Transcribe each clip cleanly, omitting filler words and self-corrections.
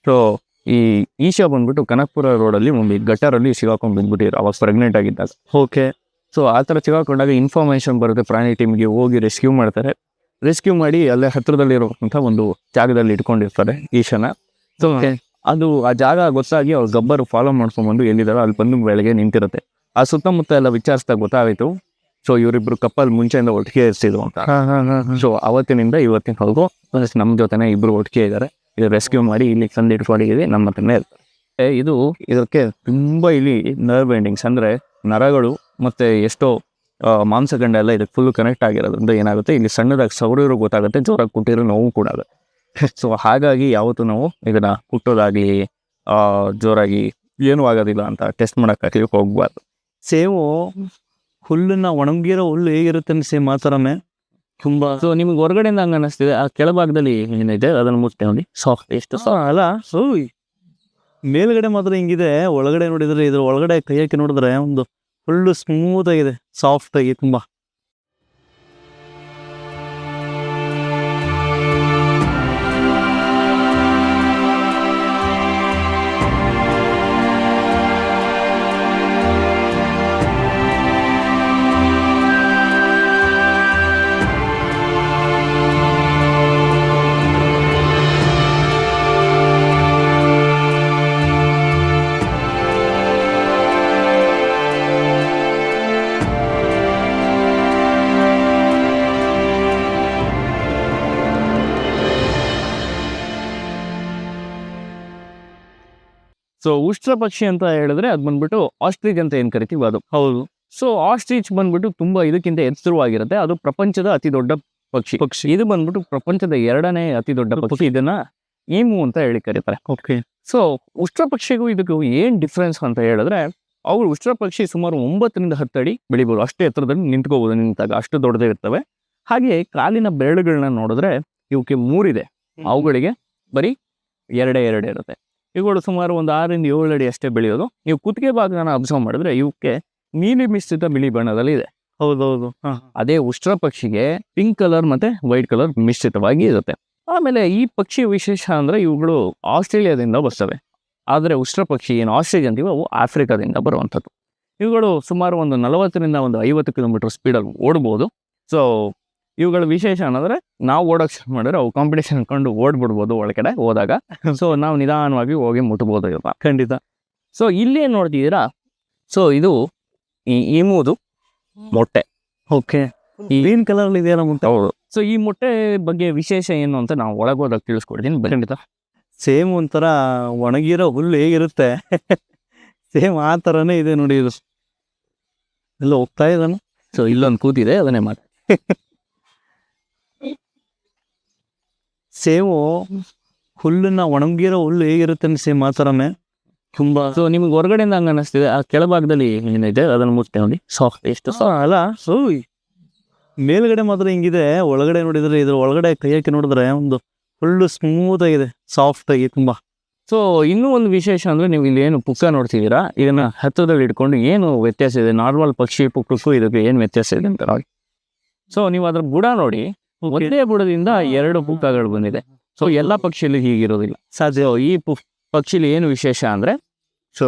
So ಈ ಈಶಾ ಬಂದ್ಬಿಟ್ಟು ಕನಕಪುರ ರೋಡಲ್ಲಿ ಒಂದು ಗಟ್ಟರಲ್ಲಿ ಸಿಗಾಕೊಂಡು ಬಂದ್ಬಿಟ್ಟಿದ್ರು ಅವಾಗ ಪ್ರೆಗ್ನೆಂಟ್ ಆಗಿದ್ದಾಗ. ಓಕೆ. ಸೊ ಆ ಥರ ಸಿಗಾಕೊಂಡಾಗ ಇನ್ಫಾರ್ಮೇಶನ್ ಬರುತ್ತೆ, ಪ್ರಾಣಿ ಟೀಮ್ಗೆ ಹೋಗಿ ರೆಸ್ಕ್ಯೂ ಮಾಡ್ತಾರೆ. ರೆಸ್ಕ್ಯೂ ಮಾಡಿ ಅಲ್ಲೇ ಹತ್ರದಲ್ಲಿರುವಂಥ ಒಂದು ಜಾಗದಲ್ಲಿ ಇಟ್ಕೊಂಡಿರ್ತಾರೆ ಈಶಾನ. ಸೊ ಅದು ಆ ಜಾಗ ಗೊತ್ತಾಗಿ ಅವ್ರು ಗಬ್ಬರು ಫಾಲೋ ಮಾಡ್ಕೊಂಡ್ಬಂದು ಎಲ್ಲಿದ್ದಾರೋ ಅಲ್ಲಿ ಬಂದು ಬೆಳಗ್ಗೆ ನಿಂತಿರುತ್ತೆ. ಆ ಸುತ್ತಮುತ್ತ ಎಲ್ಲ ವಿಚಾರಿಸಿದಾಗ ಗೊತ್ತಾಯಿತು, ಸೊ ಇವರಿಬ್ರು ಕಪ್ಪಲ್ ಮುಂಚೆಯಿಂದ ಒಟ್ಟಿಗೆ ಇರ್ತಿದ್ರು ಅಂತ. ಸೊ ಅವತ್ತಿನಿಂದ ಇವತ್ತಿನವರೆಗೂ ನಮ್ಮ ಜೊತೆನೆ ಇಬ್ರು ಒಟ್ಟಿಗೆ ಇದ್ದಾರೆ. ಇದು ರೆಸ್ಕ್ಯೂ ಮಾಡಿ ಇಲ್ಲಿ ತಂದು ಇಟ್ಕೊಂಡಿದ್ದೀವಿ, ನಮ್ಮ ಹತ್ರನೇ ಇರ್ತಾರೆ. ಇದು ಇದಕ್ಕೆ ತುಂಬ ಇಲ್ಲಿ ನರ್ವ್ ಎಂಡಿಂಗ್ಸ್ ಅಂದರೆ ನರಗಳು ಮತ್ತು ಎಷ್ಟೋ ಮಾಂಸಖಂಡ ಎಲ್ಲ ಇದಕ್ಕೆ ಫುಲ್ ಕನೆಕ್ಟ್ ಆಗಿರೋದ್ರಿಂದ ಏನಾಗುತ್ತೆ, ಇಲ್ಲಿ ಸಣ್ಣದಾಗಿ ಸವರಿರೋ ಗೊತ್ತಾಗುತ್ತೆ, ಜೋರಾಗಿ ಕುಟ್ಟಿರೋ ನೋವು ಕೂಡ ಆಗುತ್ತೆ. ಸೊ ಹಾಗಾಗಿ ಯಾವತ್ತೂ ನಾವು ಇದನ್ನು ಕುಟ್ಟೋದಾಗಲಿ ಜೋರಾಗಿ ಏನೂ ಆಗೋದಿಲ್ಲ ಅಂತ ಟೆಸ್ಟ್ ಮಾಡೋಕ್ಕಾಗಲಿ ಹೋಗ್ಬಾರ್ದು. ಸೇಮು ಹುಲ್ಲನ್ನ ಒಣಗಿರೋ ಹುಲ್ಲು ಹೇಗಿರುತ್ತೆ ಸೇಮ್ ಆ ಥರನೇ ತುಂಬ. ಸೊ ನಿಮ್ಗೆ ಹೊರಗಡೆಯಿಂದ ಹಂಗೆ ಅನ್ನಿಸ್ತಿದೆ, ಆ ಕೆಳಭಾಗದಲ್ಲಿ ಏನಿದೆ ಅದನ್ನು ಮುಟ್ಟೆ ನೋಡಿ, ಸಾಫ್ಟ್ ಎಷ್ಟು ಅಲ್ಲ. ಓಯ್ ಮೇಲ್ಗಡೆ ಮಾತ್ರ ಹಿಂಗಿದೆ, ಒಳಗಡೆ ನೋಡಿದ್ರೆ ಇದ್ರ ಒಳಗಡೆ ಕೈ ಹಾಕಿ ನೋಡಿದ್ರೆ ಒಂದು ಫುಲ್ಲು ಸ್ಮೂತ್ ಆಗಿದೆ, ಸಾಫ್ಟ್ ಆಗಿ ತುಂಬ. ಸೊ ಉಷ್ಟ್ರ ಪಕ್ಷಿ ಅಂತ ಹೇಳಿದ್ರೆ ಅದು ಬಂದ್ಬಿಟ್ಟು ಆಸ್ಟ್ರಿಚ್ ಅಂತ ಏನು ಕರಿತೀವಿ ಅದು. ಹೌದು. ಸೊ ಆಸ್ಟ್ರಿಚ್ ಬಂದ್ಬಿಟ್ಟು ತುಂಬಾ ಇದಕ್ಕಿಂತ ಎತ್ತರವಾಗಿರುತ್ತೆ. ಅದು ಪ್ರಪಂಚದ ಅತಿ ದೊಡ್ಡ ಪಕ್ಷಿ. ಇದು ಬಂದ್ಬಿಟ್ಟು ಪ್ರಪಂಚದ 2ನೇ ಅತಿ ದೊಡ್ಡ ಪಕ್ಷಿ. ಇದನ್ನ ಈಮು ಅಂತ ಹೇಳಿ ಕರೀತಾರೆ. ಓಕೆ. ಸೊ ಉಷ್ಟ್ರ ಪಕ್ಷಿಗೂ ಇದಕ್ಕೂ ಏನ್ ಡಿಫ್ರೆನ್ಸ್ ಅಂತ ಹೇಳಿದ್ರೆ, ಅವ್ರು ಉಷ್ಟ್ರ ಪಕ್ಷಿ ಸುಮಾರು 9 ರಿಂದ 10 ಅಡಿ ಬೆಳಿಬೋದು, ಅಷ್ಟೇ ಎತ್ತರದಲ್ಲಿ ನಿಂತ್ಕೋಬಹುದು. ನಿಂತಾಗ ಅಷ್ಟು ದೊಡ್ಡದೇ ಇರ್ತವೆ. ಹಾಗೆ ಕಾಲಿನ ಬೆರಳುಗಳನ್ನ ನೋಡಿದ್ರೆ ಇವಕ್ಕೆ 3 ಇದೆ, ಅವುಗಳಿಗೆ ಬರೀ 2 ಇರುತ್ತೆ. ಇವುಗಳು ಸುಮಾರು ಒಂದು 6 ರಿಂದ 7 ಅಡಿ ಅಷ್ಟೇ ಬೆಳೆಯೋದು. ನೀವು ಕುತ್ತಿಗೆ ಭಾಗನ ಅಬ್ಸರ್ವ್ ಮಾಡಿದ್ರೆ ಇವಕ್ಕೆ ನೀಲಿ ಮಿಶ್ರಿತ ಬಿಳಿ ಬಣ್ಣದಲ್ಲಿ ಇದೆ. ಹೌದೌದು. ಅದೇ ಉಷ್ಟ್ರ ಪಕ್ಷಿಗೆ ಪಿಂಕ್ ಕಲರ್ ಮತ್ತೆ ವೈಟ್ ಕಲರ್ ಮಿಶ್ರಿತವಾಗಿ ಇರುತ್ತೆ. ಆಮೇಲೆ ಈ ಪಕ್ಷಿ ವಿಶೇಷ ಅಂದ್ರೆ ಇವುಗಳು ಆಸ್ಟ್ರೇಲಿಯಾದಿಂದ ಬರ್ತವೆ. ಆದರೆ ಉಷ್ಟ್ರ ಪಕ್ಷಿ ಏನು ಆಸ್ಟ್ರೇಲಿಯಾ ಅಂತೀವಿ, ಅವು ಆಫ್ರಿಕಾದಿಂದ ಬರುವಂಥದ್ದು. ಇವುಗಳು ಸುಮಾರು ಒಂದು 40 ರಿಂದ 50 ಕಿಲೋಮೀಟರ್ ಸ್ಪೀಡಲ್ಲಿ ಓಡ್ಬೋದು. ಸೊ ಇವುಗಳ ವಿಶೇಷ ಅನ್ನೋದ್ರೆ ನಾವು ಓಡೋಕೆ ಸ್ಟಾರ್ಟ್ ಮಾಡಿದ್ರೆ ಅವು ಕಾಂಪಿಟೇಷನ್ ಕಂಡು ಓಡ್ಬಿಡ್ಬೋದು ಒಳಗಡೆ ಹೋದಾಗ. ಸೊ ನಾವು ನಿಧಾನವಾಗಿ ಹೋಗಿ ಮುಟ್ಬೋದು ಇವಾಗ. ಖಂಡಿತ. ಸೊ ಇಲ್ಲಿ ಏನು ನೋಡ್ತಿದ್ದೀರಾ, ಸೊ ಇದು ಈ ಈಮುದು ಮೊಟ್ಟೆ. ಓಕೆ. ಗ್ರೀನ್ ಕಲರ್ ಇದೆಯಲ್ಲ ಮೊಟ್ಟೆ. ಹೌದು. ಸೊ ಈ ಮೊಟ್ಟೆ ಬಗ್ಗೆ ವಿಶೇಷ ಏನು ಅಂತ ನಾವು ಒಳಗೋದಾಗ ತಿಳಿಸ್ಕೊಡ್ತೀನಿ. ಖಂಡಿತ. ಸೇಮ್ ಒಂಥರ ಒಣಗಿರೋ ಹುಲ್ಲು ಹೇಗಿರುತ್ತೆ ಸೇಮ್ ಆ ಥರನೇ ಇದೆ ನೋಡಿ. ಇದು ಎಲ್ಲ ಹೋಗ್ತಾ ಇದ್ದಾನೆ. ಸೊ ಇಲ್ಲೊಂದು ಕೂತಿದೆ, ಅದನ್ನೇ ಮಾಡಿ. ಸೇಮು ಹುಲ್ಲನ್ನ ಒಣಗಿರೋ ಹುಲ್ಲು ಹೇಗಿರುತ್ತೆ ಸೇಮ್ ಆ ಥರನೇ ತುಂಬ. ಸೊ ನಿಮ್ಗೆ ಹೊರಗಡೆಯಿಂದ ಹಂಗೆ ಅನ್ನಿಸ್ತಿದೆ, ಆ ಕೆಳಭಾಗದಲ್ಲಿ ಏನಿದೆ ಅದನ್ನು ಮುಟ್ಟೆ ನೋಡಿ, ಸಾಫ್ಟ್ ಎಷ್ಟು ಅಲ್ಲ. ಓಯ್ ಮೇಲ್ಗಡೆ ಮಾತ್ರ ಹಿಂಗಿದೆ, ಒಳಗಡೆ ನೋಡಿದ್ರೆ ಇದ್ರ ಒಳಗಡೆ ಕೈ ಹಾಕಿ ನೋಡಿದ್ರೆ ಒಂದು ಫುಲ್ಲು ಸ್ಮೂತ್ ಆಗಿದೆ, ಸಾಫ್ಟ್ ಆಗಿ ತುಂಬ. ಸೊ ಇನ್ನೂ ಒಂದು ವಿಶೇಷ ಅಂದರೆ, ನೀವು ಇಲ್ಲಿ ಏನು ಪುಕ್ಕ ನೋಡ್ತಿದ್ದೀರಾ, ಇದನ್ನು ಹತ್ತಿರದಲ್ಲಿ ಇಟ್ಕೊಂಡು ಏನು ವ್ಯತ್ಯಾಸ ಇದೆ ನಾರ್ಮಲ್ ಪಕ್ಷಿ ಪುಕ್ಕಕ್ಕೂ ಇದಕ್ಕೆ ಏನು ವ್ಯತ್ಯಾಸ ಇದೆ ಅಂತ ನೋಡಿ. ಸೊ ನೀವು ಅದ್ರ ಬುಡ ನೋಡಿ, ಒಂದೇ ಬುಡದಿಂದ 2 ಪುಕ್ಕಗಳು ಬಂದಿದೆ. ಸೊ ಎಲ್ಲ ಪಕ್ಷಿಯಲ್ಲಿ ಹೀಗಿರೋದಿಲ್ಲ ಸಾಧ್ಯ. ಈ ಪಕ್ಷಿಲಿ ಏನು ವಿಶೇಷ ಅಂದರೆ, ಸೊ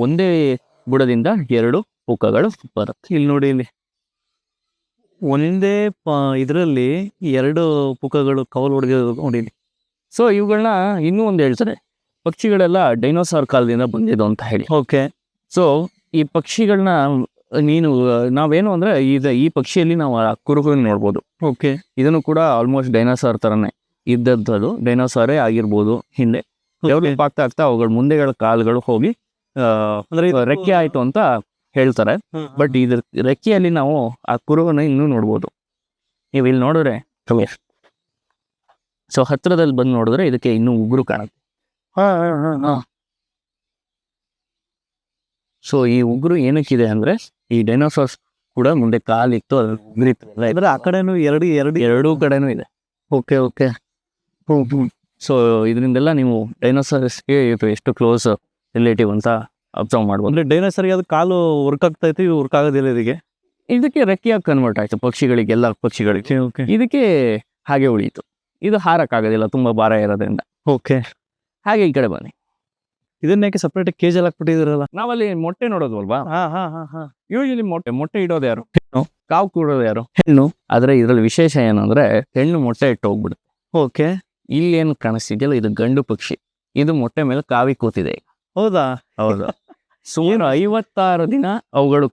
ಒಂದೇ ಬುಡದಿಂದ 2 ಪುಕ್ಕಗಳು ಬರುತ್ತೆ. ಇಲ್ಲಿ ನೋಡಿ, ಇಲ್ಲಿ ಒಂದೇ ಇದರಲ್ಲಿ 2 ಪುಕ್ಕಗಳು ಕವಲು ಹೊಡೆದಿರೋದು ನೋಡಿ. ಸೊ ಇವುಗಳನ್ನ ಇನ್ನೂ ಒಂದು ಹೇಳ್ತಾರೆ, ಪಕ್ಷಿಗಳೆಲ್ಲ ಡೈನೋಸಾರ್ ಕಾಲದಿಂದ ಬಂದಿದ್ದು ಅಂತ ಹೇಳಿ. ಓಕೆ. ಸೊ ಈ ಪಕ್ಷಿಗಳನ್ನ ನಾವೇನು ಅಂದರೆ ಈ ಪಕ್ಷಿಯಲ್ಲಿ ನಾವು ಆ ಕುರುಹುನ ನೋಡ್ಬೋದು. ಓಕೆ. ಇದನ್ನು ಕೂಡ ಆಲ್ಮೋಸ್ಟ್ ಡೈನೋಸಾರ್ ಥರನೇ ಇದ್ದದ್ದು, ಡೈನೋಸಾರೇ ಆಗಿರ್ಬೋದು. ಹಿಂದೆ ಡೆವಲಪ್ ಆಗ್ತಾ ಅವುಗಳ ಮುಂದೆಗಳ ಕಾಲುಗಳು ಹೋಗಿ ಅಂದರೆ ರೆಕ್ಕೆ ಆಯಿತು ಅಂತ ಹೇಳ್ತಾರೆ. ಬಟ್ ಇದ್ರ ರೆಕ್ಕೆಯಲ್ಲಿ ನಾವು ಆ ಕುರುಹನ್ನ ಇನ್ನೂ ನೋಡ್ಬೋದು. ನೀವು ಇಲ್ಲಿ ನೋಡಿದ್ರೆ ಸೊ ಹತ್ರದಲ್ಲಿ ಬಂದು ನೋಡಿದ್ರೆ ಇದಕ್ಕೆ ಇನ್ನೂ ಉಗುರು ಕಾಣುತ್ತೆ. ಸೊ ಈ ಉಗುರು ಏನಕ್ಕಿದೆ ಅಂದರೆ, ಈ ಡೈನೋಸಾರ್ಸ್ ಕೂಡ ಮುಂದೆ ಕಾಲಿತ್ತು, ಅದ್ರ ಉಗುರಿತ್ತು. ಅಂದರೆ ಆ ಕಡೆನೂ ಎರಡೂ ಕಡೆನೂ ಇದೆ. ಓಕೆ. ಓಕೆ. ಸೊ ಇದರಿಂದೆಲ್ಲ ನೀವು ಡೈನೋಸಾರ್ಸ್ಗೆ ಎಷ್ಟು ಕ್ಲೋಸ್ ರಿಲೇಟಿವ್ ಅಂತ ಅಬ್ಸರ್ವ್ ಮಾಡ್ಬೋದು. ಅಂದರೆ ಡೈನೋಸಾರ್ಗೆ ಅದು ಕಾಲು ವರ್ಕ್ ಆಗ್ತಾ ಇತ್ತು, ಇದು ವರ್ಕ್ ಆಗೋದಿಲ್ಲ. ಇದಕ್ಕೆ ರೆಕ್ಕೆಯಾಗಿ ಕನ್ವರ್ಟ್ ಆಯಿತು ಪಕ್ಷಿಗಳಿಗೆ, ಎಲ್ಲ ಪಕ್ಷಿಗಳಿಗೆ. ಓಕೆ. ಇದಕ್ಕೆ ಹಾಗೆ ಉಳಿಯಿತು. ಇದು ಹಾರಕ್ಕಾಗೋದಿಲ್ಲ ತುಂಬ ಭಾರ ಇರೋದ್ರಿಂದ. ಓಕೆ. ಹಾಗೆ ಈ ಕಡೆ ಬನ್ನಿ. ಇದನ್ನ ಯಾಕೆ ಸಪ್ರೇಟ್ ಕೇಜಲ್ಲಿ ಹಾಕ್ಬಿಟ್ಟಿದಿರಲ್ಲ? ನಾವಲ್ಲಿ ಮೊಟ್ಟೆ ನೋಡೋದ್ವಲ್ವಾ, ಹಾ ಹಾ ಹಾ ಹಾ. ಯೂಶಲಿ ಮೊಟ್ಟೆ ಇಡೋದು ಯಾರು? ಹೆಣ್ಣು. ಕಾವು ಕೂಡೋದು ಯಾರು? ಹೆಣ್ಣು. ಆದ್ರೆ ಇದ್ರಲ್ಲಿ ವಿಶೇಷ ಏನಂದ್ರೆ ಹೆಣ್ಣು ಮೊಟ್ಟೆ ಇಟ್ಟು ಹೋಗ್ಬಿಡುತ್ತೆ. ಓಕೆ. ಇಲ್ಲಿ ಏನು ಕಾಣಿಸ್ತಿದೆಯಲ್ಲ ಇದು ಗಂಡು ಪಕ್ಷಿ, ಇದು ಮೊಟ್ಟೆ ಮೇಲೆ ಕಾವಿ ಕೂತಿದೆ. ಹೌದಾ? ಹೌದು. ಸುಮಾರು 56 ದಿನ ಅವುಗಳು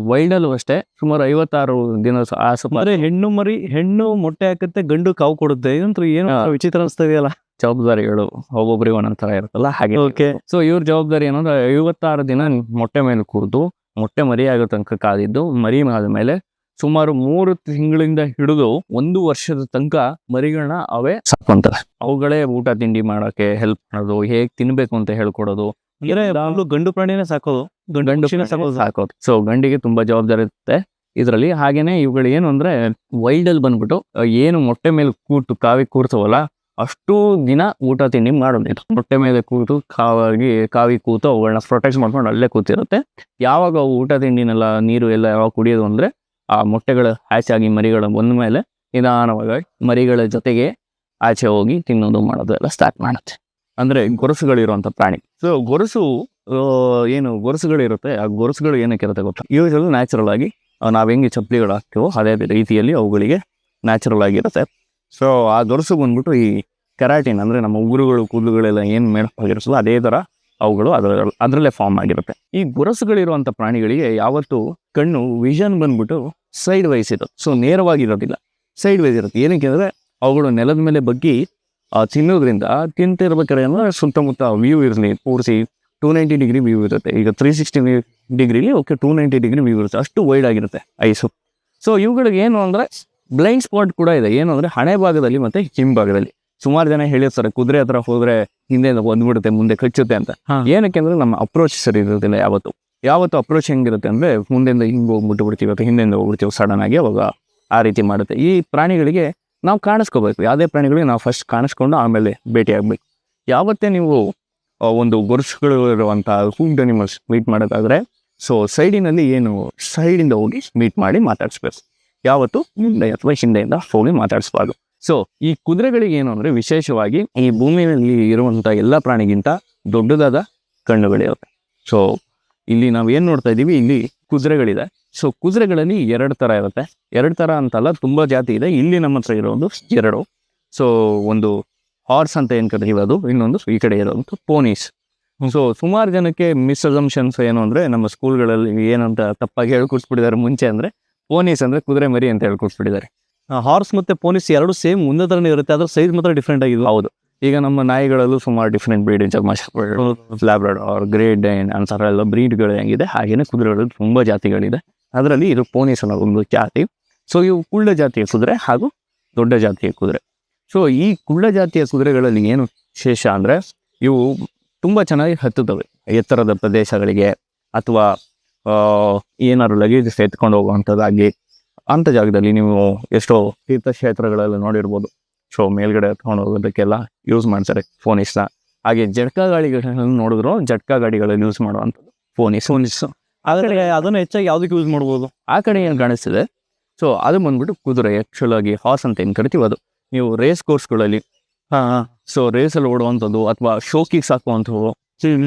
ವೈಲ್ಡಲ್ಲೂ ಅಷ್ಟೇ ಸುಮಾರು 56 ದಿನ ಅಂದ್ರೆ ಹೆಣ್ಣು ಮೊಟ್ಟೆ ಹಾಕುತ್ತೆ, ಗಂಡು ಕಾವು ಕೊಡುತ್ತೆ. ಇದಂತೂ ಏನು ವಿಚಿತ್ರ ಅನಿಸ್ತಾ ಇದೆಯಲ್ಲ. ಜವಾಬ್ದಾರಿಗಳು ಒಬ್ಬೊಬ್ಬರಿಗೆ ಒಂದೊಂದ್ ತರ ಇರುತ್ತಲ್ಲ ಹಾಗೆ. ಓಕೆ. ಸೊ ಇವ್ರ ಜವಾಬ್ದಾರಿ ಏನಂದ್ರೆ 56 ದಿನ ಮೊಟ್ಟೆ ಮೇಲೆ ಕೂರ್ದು ಮೊಟ್ಟೆ ಮರಿ ಆಗೋ ತನಕ ಕಾದಿದ್ದು, ಮರಿ ಆದ್ಮೇಲೆ ಸುಮಾರು 3 ತಿಂಗಳಿಂದ ಹಿಡಿದು 1 ವರ್ಷದ ತನಕ ಮರಿಗಳನ್ನ ಅವೇ ಸಾಕೊಂತಾರೆ. ಅವುಗಳೇ ಊಟ ತಿಂಡಿ ಮಾಡೋಕೆ ಹೆಲ್ಪ್ ಮಾಡೋದು, ಹೇಗ್ ತಿನ್ಬೇಕು ಅಂತ ಹೇಳ್ಕೊಡೋದು. ಗಂಡು ಪ್ರಾಣಿನೇ ಸಾಕೋದು, ಗಂಡು ಸಾಕೋದು. ಸೊ ಗಂಡಿಗೆ ತುಂಬಾ ಜವಾಬ್ದಾರಿ ಇರುತ್ತೆ ಇದ್ರಲ್ಲಿ. ಹಾಗೇನೆ ಇವುಗಳು ಏನು ಅಂದ್ರೆ ವೈಲ್ಡ್ ಅಲ್ಲಿ ಬಂದ್ಬಿಟ್ಟು ಏನು ಮೊಟ್ಟೆ ಮೇಲೆ ಕೂತು ಕಾವಿ ಕೂರ್ತವಲ್ಲ ಅಷ್ಟು ದಿನ ಊಟ ತಿಂಡಿ ಮಾಡೋದಿಲ್ಲ. ಮೊಟ್ಟೆ ಮೇಲೆ ಕೂತು ಕಾವಿ ಕೂತು ಅವುಗಳನ್ನ ಪ್ರೊಟೆಕ್ಟ್ ಮಾಡ್ಕೊಂಡು ಅಲ್ಲೇ ಕೂತಿರುತ್ತೆ. ಯಾವಾಗ ಅವು ಊಟ ತಿಂಡಿನೆಲ್ಲ ನೀರು ಎಲ್ಲ ಯಾವಾಗ ಕುಡಿಯೋದು ಅಂದ್ರೆ ಆ ಮೊಟ್ಟೆಗಳ ಹ್ಯಾಚ್ ಆಗಿ ಮರಿಗಳ ಬಂದ ಮೇಲೆ ನಿಧಾನವಾಗಿ ಮರಿಗಳ ಜೊತೆಗೆ ಆಚೆ ಹೋಗಿ ತಿನ್ನೋದು ಮಾಡೋದು ಎಲ್ಲ ಸ್ಟಾರ್ಟ್ ಮಾಡುತ್ತೆ. ಅಂದ್ರೆ ಗೊರಸುಗಳಿರುವಂತ ಪ್ರಾಣಿ. ಸೊ ಗೊರಸುಗಳಿರುತ್ತೆ, ಆ ಗೊರಸುಗಳು ಏನಕ್ಕೆ ಇರುತ್ತೆ ಗೊತ್ತಾ? ಯೂಶಲಿ ನ್ಯಾಚುರಲ್ ಆಗಿ ನಾವ್ ಹೆಂಗೆ ಚಪ್ಪಲಿಗಳು ಹಾಕ್ತೀವೋ ಅದೇ ರೀತಿಯಲ್ಲಿ ಅವುಗಳಿಗೆ ನ್ಯಾಚುರಲ್ ಆಗಿರುತ್ತೆ. ಸೊ ಆ ಗೊರಸು ಬಂದ್ಬಿಟ್ಟು ಈ ಕೆರಾಟಿನ್ ಅಂದ್ರೆ ನಮ್ಮ ಉಗುರುಗಳು ಕೂದಲುಗಳೆಲ್ಲ ಏನ್ ಮೇಡಾಗಿರುತ್ತಲ್ಲ ಅದೇ ತರ ಅವುಗಳು ಅದರಲ್ಲೇ ಫಾರ್ಮ್ ಆಗಿರುತ್ತೆ. ಈ ಗೊರಸುಗಳಿರುವಂತ ಪ್ರಾಣಿಗಳಿಗೆ ಯಾವತ್ತು ಕಣ್ಣು ವಿಷನ್ ಬಂದ್ಬಿಟ್ಟು ಸೈಡ್ ವೈಸ್ ಇರುತ್ತೆ. ಸೊ ನೇರವಾಗಿರೋದಿಲ್ಲ, ಸೈಡ್ ವೈಸ್ ಇರುತ್ತೆ. ಏನಕ್ಕೆ ಅಂದ್ರೆ ಅವುಗಳು ನೆಲದ ಮೇಲೆ ಬಗ್ಗಿ ತಿನ್ನೋದ್ರಿಂದ ತಿಂತಿರ್ಬೇಕಾದ್ರೆ ಅಂದ್ರೆ ಸುತ್ತಮುತ್ತ ವ್ಯೂ ಇರಲಿ, ಪೂರ್ತಿ 290 ಡಿಗ್ರಿ ವ್ಯೂ ಇರುತ್ತೆ. ಈಗ 360 ಡಿಗ್ರಿಲಿ 290 ಡಿಗ್ರಿ ವ್ಯೂ ಇರುತ್ತೆ, ಅಷ್ಟು ವೈಡ್ ಆಗಿರುತ್ತೆ ಐಸು. ಸೊ ಇವುಗಳಿಗೆ ಏನು ಅಂದ್ರೆ ಬ್ಲೈಂಡ್ ಸ್ಪಾಟ್ ಕೂಡ ಇದೆ. ಏನು ಅಂದ್ರೆ ಹಣೆ ಭಾಗದಲ್ಲಿ ಮತ್ತೆ ಹಿಂಭಾಗದಲ್ಲಿ. ಸುಮಾರು ಜನ ಹೇಳಿರ್ತಾರೆ ಕುದುರೆ ಹತ್ರ ಹೋದ್ರೆ ಹಿಂದೆಯಿಂದ ಬಂದ್ಬಿಡುತ್ತೆ, ಮುಂದೆ ಕಚ್ಚುತ್ತೆ ಅಂತ. ಏನಕ್ಕೆ ಅಂದ್ರೆ ನಮ್ಮ ಅಪ್ರೋಚ್ ಸರಿ ಇರೋದಿಲ್ಲ. ಯಾವತ್ತು ಅಪ್ರೋಚ್ ಹೆಂಗಿರುತ್ತೆ ಅಂದ್ರೆ ಮುಂದೆಯಿಂದ ಹಿಂಗೆ ಹೋಗ್ಬಿಟ್ಟು ಅಥವಾ ಹಿಂದೆಯಿಂದ ಹೋಗ್ಬಿಡ್ತೀವಿ ಸಡನ್ ಆಗಿ, ಅವಾಗ ಆ ರೀತಿ ಮಾಡುತ್ತೆ. ಈ ಪ್ರಾಣಿಗಳಿಗೆ ನಾವು ಕಾಣಿಸ್ಕೋಬೇಕು. ಯಾವುದೇ ಪ್ರಾಣಿಗಳಿಗೆ ನಾವು ಫಸ್ಟ್ ಕಾಣಿಸ್ಕೊಂಡು ಆಮೇಲೆ ಭೇಟಿ ಆಗ್ಬೇಕು. ಯಾವತ್ತೇ ನೀವು ಒಂದು ಗೊರಸುಗಳು ಇರುವಂತಹ ಫುಡ್ ಅನಿಮಲ್ಸ್ ಮೀಟ್ ಮಾಡೋದಾದ್ರೆ ಸೊ ಸೈಡಿನಲ್ಲಿ ಸೈಡಿಂದ ಹೋಗಿ ಮೀಟ್ ಮಾಡಿ ಮಾತಾಡಿಸ್ಬೇಕು. ಯಾವತ್ತು ಮುಂದೆ ಅಥವಾ ಹಿಂದೆಯಿಂದ ಹೋಗಿ ಮಾತಾಡಿಸ್ಬಾರ್ದು. ಸೊ ಈ ಕುದುರೆಗಳಿಗೆ ಏನು ಅಂದ್ರೆ ವಿಶೇಷವಾಗಿ ಈ ಭೂಮಿಯಲ್ಲಿ ಇರುವಂತ ಎಲ್ಲ ಪ್ರಾಣಿಗಿಂತ ದೊಡ್ಡದಾದ ಕಣ್ಣುಗಳಿರುತ್ತೆ. ಸೊ ಇಲ್ಲಿ ನಾವು ಏನ್ ನೋಡ್ತಾ ಇದೀವಿ, ಇಲ್ಲಿ ಕುದುರೆಗಳಿದೆ. ಸೊ ಕುದುರೆಗಳಲ್ಲಿ 2 ತರ ಇರುತ್ತೆ. 2 ತರ ಅಂತಲ್ಲ, ತುಂಬಾ ಜಾತಿ ಇದೆ. ಇಲ್ಲಿ ನಮ್ಮ ಹತ್ರ ಇರೋದು 2. ಸೊ ಒಂದು ಹಾರ್ಸ್ ಅಂತ ಏನ್ ಕರೀತೀವಿ ಅದು, ಇನ್ನೊಂದು ಈ ಕಡೆ ಇರೋದು ಪೋನೀಸ್. ಸೊ ಸುಮಾರು ಜನಕ್ಕೆ ಮಿಸ್ಅಸಂಪ್ಷನ್ಸ್ ಏನು ಅಂದ್ರೆ ನಮ್ಮ ಸ್ಕೂಲ್ಗಳಲ್ಲಿ ಏನಂತ ತಪ್ಪಾಗಿ ಹೇಳ್ಕೊಡ್ಸ್ಬಿಟ್ಟಿದ್ದಾರೆ ಮುಂಚೆ ಅಂದ್ರೆ ಪೋನೀಸ್ ಅಂದ್ರೆ ಕುದುರೆ ಮರಿ ಅಂತ ಹೇಳ್ಕೊಡ್ಸ್ಬಿಟ್ಟಿದ್ದಾರೆ. ಹಾರ್ಸ್ ಮತ್ತೆ ಪೋನಿಸ್ 2 ಸೇಮ್ ಒಂದೇ ತರನೇ ಇರುತ್ತೆ, ಅದ್ರ ಸೈಜ್ ಮಾತ್ರ ಡಿಫ್ರೆಂಟ್ ಆಗಿದೆ. ಹೌದು. ಈಗ ನಮ್ಮ ನಾಯಿಗಳಲ್ಲೂ ಸುಮಾರು ಡಿಫ್ರೆಂಟ್ ಬ್ರೀಡ್, ಲ್ಯಾಬ್ರಾಡಾರ್, ಗ್ರೇಟ್ ಡೈನ್ ಅಂತಾರ ಎಲ್ಲ ಬ್ರೀಡ್ಗಳು ಹೆಂಗಿದೆ ಹಾಗೇನೆ ಕುದುರೆಗಳಲ್ಲಿ ತುಂಬಾ ಜಾತಿಗಳಿದೆ. ಅದರಲ್ಲಿ ಇದು ಪೋನೀಸ್ ಅನ್ನೋ ಒಂದು ಜಾತಿ. ಸೊ ಇವು ಕುಳ್ಳ ಜಾತಿಯ ಕುದುರೆ ಹಾಗೂ ದೊಡ್ಡ ಜಾತಿಯ ಕುದುರೆ. ಸೊ ಈ ಕುಳ್ಳ ಜಾತಿಯ ಕುದುರೆಗಳಲ್ಲಿ ಏನು ವಿಶೇಷ ಅಂದ್ರೆ ಇವು ತುಂಬಾ ಚೆನ್ನಾಗಿ ಹತ್ತುತ್ತವೆ ಎತ್ತರದ ಪ್ರದೇಶಗಳಿಗೆ, ಅಥವಾ ಏನಾದ್ರು ಲಗೇಜ್ ಎತ್ಕೊಂಡು ಹೋಗುವಂಥದ್ದಾಗಿ ಅಂಥ ಜಾಗದಲ್ಲಿ ನೀವು ಎಷ್ಟೋ ತೀರ್ಥಕ್ಷೇತ್ರಗಳಲ್ಲಿ ನೋಡಿರ್ಬೋದು. ಸೊ ಮೇಲ್ಗಡೆ ಎತ್ಕೊಂಡು ಹೋಗೋದಕ್ಕೆಲ್ಲ ಯೂಸ್ ಮಾಡ್ತಾರೆ ಫೋನಿಸ್ನ. ಹಾಗೆ ಜಟ್ಕಾ ಗಾಡಿಗಳನ್ನು ನೋಡಿದ್ರು ಜಟ್ಕಾ ಗಾಡಿಗಳಲ್ಲಿ ಯೂಸ್ ಮಾಡುವಂಥದ್ದು ಫೋನಿಸ್. ಆದರೆ ಅದನ್ನು ಹೆಚ್ಚಾಗಿ ಯಾವುದಕ್ಕೆ ಯೂಸ್ ಮಾಡ್ಬೋದು? ಆ ಕಡೆ ಏನು ಕಾಣಿಸ್ತಿದೆ ಸೊ ಅದು ಬಂದ್ಬಿಟ್ಟು ಕುದುರೆ, ಆ್ಯಕ್ಚುಲ್ ಆಗಿ ಹಾರ್ಸ್ ಅಂತ ಏನು ಕರಿತೀವಿ ಅದು. ನೀವು ರೇಸ್ ಕೋರ್ಸ್ಗಳಲ್ಲಿ ಸೊ ರೇಸಲ್ಲಿ ಓಡುವಂಥದ್ದು ಅಥವಾ ಶೋಕಿಗೆ ಸಾಕುವಂಥದ್ದು,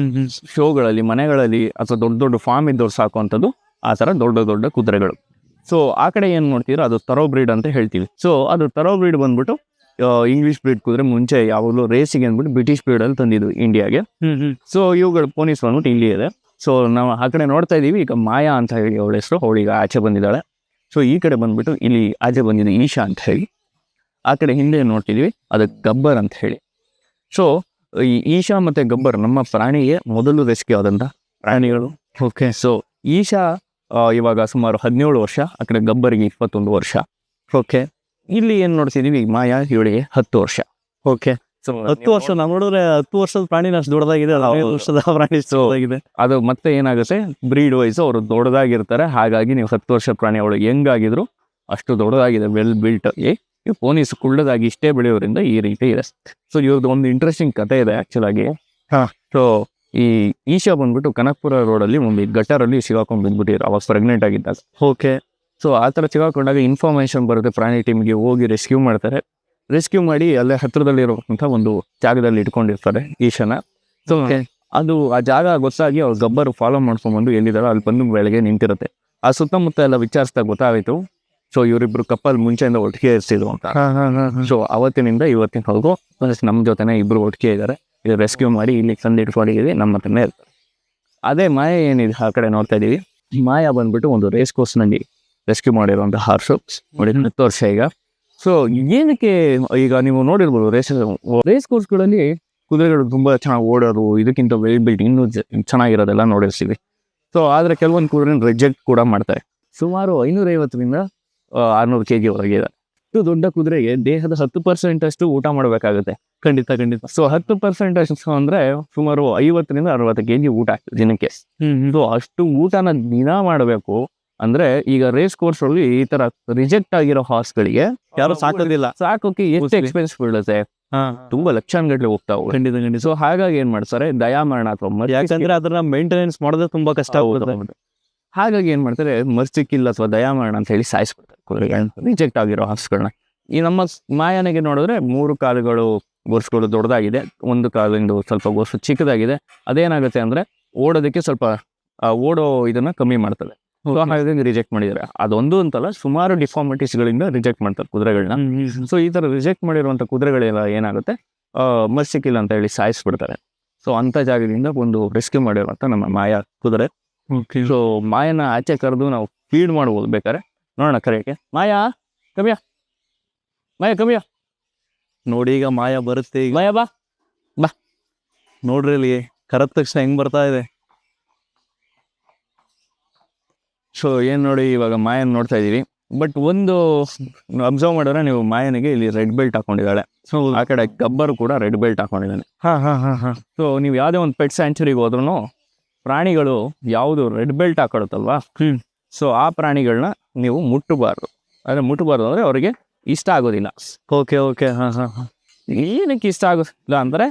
ಶೋಗಳಲ್ಲಿ ಮನೆಗಳಲ್ಲಿ ಅಥವಾ ದೊಡ್ಡ ದೊಡ್ಡ ಫಾರ್ಮ್ ಇದ್ದವ್ರು ಸಾಕುವಂಥದ್ದು ಆ ಥರ ದೊಡ್ಡ ದೊಡ್ಡ ಕುದುರೆಗಳು. ಸೊ ಆ ಕಡೆ ಏನು ನೋಡ್ತೀರಾ ಅದು ತರೋ ಬ್ರೀಡ್ ಅಂತ ಹೇಳ್ತೀವಿ. ಸೊ ಅದು ತರೋ ಬ್ರೀಡ್ ಬಂದ್ಬಿಟ್ಟು ಇಂಗ್ಲಿಷ್ ಬ್ರೀಡ್ ಕುದುರೆ ಮುಂಚೆ ಯಾವಾಗಲೂ ರೇಸಿಗೆ ಅಂದ್ಬಿಟ್ಟು ಬ್ರಿಟಿಷ್ ಬ್ರೀಡಲ್ಲಿ ತಂದಿದ್ದು ಇಂಡಿಯಾಗೆ. ಸೊ ಇವುಗಳು ಪೋನೀಸ್ ಬಂದ್ಬಿಟ್ಟು ಇಲ್ಲಿ ಇದೆ. ಸೊ ನಾವು ಆ ಕಡೆ ನೋಡ್ತಾ ಇದ್ದೀವಿ. ಈಗ ಮಾಯಾ ಅಂತ ಹೇಳಿ ಅವಳ ಹೆಸರು, ಅವಳೀಗ ಆಚೆ ಬಂದಿದ್ದಾಳೆ. ಸೊ ಈ ಕಡೆ ಬಂದ್ಬಿಟ್ಟು ಇಲ್ಲಿ ಆಚೆ ಬಂದಿದೆ ಈಶಾ ಅಂತ ಹೇಳಿ. ಆ ಕಡೆ ಹಿಂದೆ ನೋಡ್ತಿದ್ವಿ ಅದು ಗಬ್ಬರ್ ಅಂತ ಹೇಳಿ. ಸೊ ಈ ಈಶಾ ಮತ್ತೆ ಗಬ್ಬರ್ ನಮ್ಮ ಪ್ರಾಣಿಗೆ ಮೊದಲು ರೆಸ್ಕ್ಯೂ ಆದಂಥ ಪ್ರಾಣಿಗಳು. ಓಕೆ. ಸೊ ಈಶಾ ಇವಾಗ ಸುಮಾರು 17 ವರ್ಷ, ಆ ಕಡೆ ಗಬ್ಬರಿಗೆ 21 ವರ್ಷ. ಓಕೆ. ಇಲ್ಲಿ ಏನ್ ನೋಡ್ತಿದೀವಿ ಮಾಯಾ ಇವಳಿಗೆ 10 ವರ್ಷ. ಓಕೆ. ಸೊ 10 ವರ್ಷ ನಾವು ನೋಡಿದ್ರೆ 10 ವರ್ಷದ ಪ್ರಾಣಿನ ಅಷ್ಟು ದೊಡ್ಡದಾಗಿದೆ, 15 ವರ್ಷದ ಪ್ರಾಣಿ ದೊಡ್ಡದಾಗಿದೆ. ಅದು ಮತ್ತೆ ಏನಾಗುತ್ತೆ ಬ್ರೀಡ್ ವೈಸ್ ಅವರು ದೊಡ್ಡದಾಗಿರ್ತಾರೆ. ಹಾಗಾಗಿ ನೀವು 10 ವರ್ಷ ಪ್ರಾಣಿ ಅವಳು ಹೆಂಗಾಗಿದ್ರು ಅಷ್ಟು ದೊಡ್ಡದಾಗಿದೆ, ವೆಲ್ ಬಿಲ್ಟ್ ಆಗಿ. ಈ ಪೋನೀಸ್ ಕುಳ್ಳದಾಗಿ ಇಷ್ಟೇ ಬೆಳೆಯೋದ್ರಿಂದ ಈ ರೀತಿ ಇದೆ. ಸೊ ಇವ್ರದ್ದು ಒಂದು ಇಂಟ್ರೆಸ್ಟಿಂಗ್ ಕಥೆ ಇದೆ ಆಕ್ಚುಲ್ ಆಗಿ. ಸೊ ಈ ಈಶಾ ಬಂದ್ಬಿಟ್ಟು ಕನಕಪುರ ರೋಡಲ್ಲಿ ಒಂದು ಗಟ್ಟರಲ್ಲಿ ಸಿಗಾಕೊಂಡು ಬಂದ್ಬಿಟ್ಟಿದ್ರು ಅವಾಗ ಪ್ರೆಗ್ನೆಂಟ್ ಆಗಿದ್ದಾಗ. ಓಕೆ. ಸೊ ಆ ಥರ ಸಿಗಾಕೊಂಡಾಗ ಇನ್ಫಾರ್ಮೇಶನ್ ಬರುತ್ತೆ, ಪ್ರಾಣಿ ಟೀಮ್ಗೆ ಹೋಗಿ ರೆಸ್ಕ್ಯೂ ಮಾಡ್ತಾರೆ. ರೆಸ್ಕ್ಯೂ ಮಾಡಿ ಅಲ್ಲೇ ಹತ್ರದಲ್ಲಿರುವಂಥ ಒಂದು ಜಾಗದಲ್ಲಿ ಇಟ್ಕೊಂಡಿರ್ತಾರೆ ಈಶನ. ಸೊ ಅದು ಆ ಜಾಗ ಗೊತ್ತಾಗಿ ಅವ್ರು ಗಬ್ಬರು ಫಾಲೋ ಮಾಡ್ಕೊಂಡ್ಬಂದು ಎಲ್ಲಿದ್ದಾರೋ ಅಲ್ಲಿ ಬಂದು ಬೆಳಗ್ಗೆ ನಿಂತಿರುತ್ತೆ. ಆ ಸುತ್ತಮುತ್ತ ಎಲ್ಲ ವಿಚಾರಿಸಿದಾಗ ಗೊತ್ತಾಯಿತು, ಸೊ ಇವರಿಬ್ರು ಕಪ್ಪಲ್ ಮುಂಚೆಯಿಂದ ಒಟ್ಟಿಗೆ ಇರ್ತಿದ್ರು ಅಂತ. ಸೊ ಅವತ್ತಿನಿಂದ ಇವತ್ತಿನವರೆಗೂ ನಮ್ಮ ಜೊತೆನೆ ಇಬ್ರು ಒಟ್ಟಿಗೆ ಇದ್ದಾರೆ. ಇದು ರೆಸ್ಕ್ಯೂ ಮಾಡಿ ಇಲ್ಲಿ ತಂದು ಇಟ್ಕೊಂಡಿದ್ದೀವಿ, ನಮ್ಮ ಹತ್ರನೇ ಇರ್ತಾರೆ. ಅದೇ ಮಾಯ ಏನಿದೆ ಆ ಕಡೆ ನೋಡ್ತಾ ಇದ್ದೀವಿ. ಮಾಯ ಬಂದ್ಬಿಟ್ಟು ಒಂದು ರೇಸ್ ಕೋರ್ಸ್ನಲ್ಲಿ ರೆಸ್ಕ್ಯೂ ಮಾಡಿರುವಂಥ ಹಾರ್ಸು ನೋಡಿ 10 ವರ್ಷ ಈಗ. ಸೊ ಏನಕ್ಕೆ ಈಗ ನೀವು ನೋಡಿರ್ಬೋದು ರೇಸ್ ಕೋರ್ಸ್ಗಳಲ್ಲಿ ಕುದುರೆಗಳು ತುಂಬ ಚೆನ್ನಾಗಿ ಓಡೋದು, ಇದಕ್ಕಿಂತ ವೆಲ್ ಬಿಲ್ಡ್ ಇನ್ನೂ ಚೆನ್ನಾಗಿರೋದೆಲ್ಲ ನೋಡಿರ್ತೀವಿ. ಸೊ ಆದರೆ ಕೆಲವೊಂದು ಕುದುರೆ ರಿಜೆಕ್ಟ್ ಕೂಡ ಮಾಡ್ತಾರೆ. ಸುಮಾರು 550ರಿಂದ 600 kg ವರೆಗೆ ಇದೆ. ಇಷ್ಟು ದೊಡ್ಡ ಕುದುರೆಗೆ ದೇಹದ 10% ಅಷ್ಟು ಊಟ ಮಾಡಬೇಕಾಗುತ್ತೆ. ಖಂಡಿತ. ಸೊ 10% ಅಷ್ಟು ಅಂದರೆ ಸುಮಾರು 50ರಿಂದ 60 kg ಊಟ ಆಗ್ತದೆ ದಿನಕ್ಕೆ. ಸೊ ಅಷ್ಟು ಊಟನ ದಿನ ಮಾಡಬೇಕು ಅಂದ್ರೆ ಈಗ ರೇಸ್ ಕೋರ್ಸ್ ಅಲ್ಲಿ ಈ ತರ ರಿಜೆಕ್ಟ್ ಆಗಿರೋ ಹಾರ್ಸ್ಗಳಿಗೆ ಯಾರು ಸಾಕೋದಿಲ್ಲ, ಸಾಕೋಕೆ ಎಷ್ಟು ಎಕ್ಸ್ಪೆನ್ಸ್ ಬೀಳುತ್ತೆ, ತುಂಬಾ ಲಕ್ಷಾನ್ಗಟ್ಲೆ ಹೋಗ್ತಾವೆ. ಖಂಡಿತ. ಸೊ ಹಾಗಾಗಿ ಏನ್ ಮಾಡ್ತಾರೆ, ದಯಾಮರಣ ಅಥವಾ ಯಾಕಂದ್ರೆ ಅದನ್ನ ಮೇಂಟೆನೆನ್ಸ್ ಮಾಡೋದೇ ತುಂಬಾ ಕಷ್ಟ ಆಗುತ್ತೆ. ಹಾಗಾಗಿ ಏನ್ ಮಾಡ್ತಾರೆ, ಮರ್ಸಿಕಿಲ್ ಅಥವಾ ದಯಾಮರಣ ಅಂತ ಹೇಳಿ ಸಾಯಿಸ್ಬಿಡ್ತಾರೆ ಕುದುರೆಗಳನ್ನ, ರಿಜೆಕ್ಟ್ ಆಗಿರೋ ಹಾರ್ಸ್ಗಳನ್ನ. ಈ ನಮ್ಮ ಮಾಯನಿಗೆ ನೋಡಿದ್ರೆ 3 ಕಾಲುಗಳು ಗೊರ್ಸ್ಗಳು ದೊಡ್ಡದಾಗಿದೆ, 1 ಕಾಲಿಂದು ಸ್ವಲ್ಪ ಗೊರ್ಸು ಚಿಕ್ಕದಾಗಿದೆ. ಅದೇನಾಗುತ್ತೆ ಅಂದ್ರೆ ಓಡೋದಕ್ಕೆ ಸ್ವಲ್ಪ ಓಡೋ ಇದನ್ನ ಕಮ್ಮಿ ಮಾಡ್ತದೆ. ಹಾಗಾಗಿ ರಿಜೆಕ್ಟ್ ಮಾಡಿದ್ದಾರೆ. ಅದೊಂದು ಅಂತಲ್ಲ, ಸುಮಾರು ಡಿಫಾರ್ಮಿಟೀಸ್ಗಳಿಂದ ರಿಜೆಕ್ಟ್ ಮಾಡ್ತಾರೆ ಕುದುರೆಗಳನ್ನ. ಸೊ ಈ ತರ ರಿಜೆಕ್ಟ್ ಮಾಡಿರುವಂಥ ಕುದುರೆಗಳೆಲ್ಲ ಏನಾಗುತ್ತೆ, ಮರ್ಸಿಕಿಲ್ ಅಂತ ಹೇಳಿ ಸಾಯಿಸ್ಬಿಡ್ತಾರೆ. ಸೊ ಅಂಥ ಜಾಗದಿಂದ ಒಂದು ರೆಸ್ಕ್ಯೂ ಮಾಡಿರುವಂಥ ನಮ್ಮ ಮಾಯಾ ಕುದುರೆ. ಸೊ ಮಾಯನ ಆಚೆ ಕರೆದು ನಾವು ಫೀಡ್ ಮಾಡ್ಬೋದು ಬೇಕಾದ್ರೆ. ನೋಡೋಣ ಕರೆಯಕ್ಕೆ. ಮಾಯಾ ಕಮ್ಮಿಯ, ಮಾಯಾ ಕಮ್ಮಿಯ. ನೋಡಿ ಈಗ ಮಾಯಾ ಬರುತ್ತೆ. ಈಗ ಮಾಯಾ ಬಾ ಬಾ. ನೋಡ್ರಿ ಇಲ್ಲಿ ಕರೆದ ತಕ್ಷಣ ಹೆಂಗ್ ಬರ್ತಾ ಇದೆ. ಸೊ ಏನು ನೋಡಿ, ಇವಾಗ ಮಾಯನ್ ನೋಡ್ತಾ ಇದ್ದೀವಿ. ಬಟ್ ಒಂದು ಅಬ್ಸರ್ವ್ ಮಾಡಿದ್ರೆ ನೀವು, ಮಾಯನಿಗೆ ಇಲ್ಲಿ ರೆಡ್ ಬೆಲ್ಟ್ ಹಾಕೊಂಡಿದ್ದಾಳೆ. ಸೊ ಆ ಕಡೆ ಗಬ್ಬರು ಕೂಡ ರೆಡ್ ಬೆಲ್ಟ್ ಹಾಕೊಂಡಿದ್ದಾನೆ. ಸೊ ನೀವು ಯಾವುದೇ ಒಂದು ಪೆಟ್ ಸ್ಯಾಂಚುರಿಗೆ ಹೋದ್ರೂ ಪ್ರಾಣಿಗಳು ಯಾವುದು ರೆಡ್ ಬೆಲ್ಟ್ ಹಾಕೊಳುತ್ತಲ್ವಾ, ಸೊ ಆ ಪ್ರಾಣಿಗಳನ್ನ ನೀವು ಮುಟ್ಟಬಾರ್ದು. ಅಂದರೆ ಮುಟ್ಟಬಾರ್ದು ಅಂದರೆ ಅವರಿಗೆ ಇಷ್ಟ ಆಗೋದಿಲ್ಲ. ಓಕೆ. ಏನಕ್ಕೆ ಇಷ್ಟ ಆಗೋದಿಲ್ಲ ಅಂದರೆ,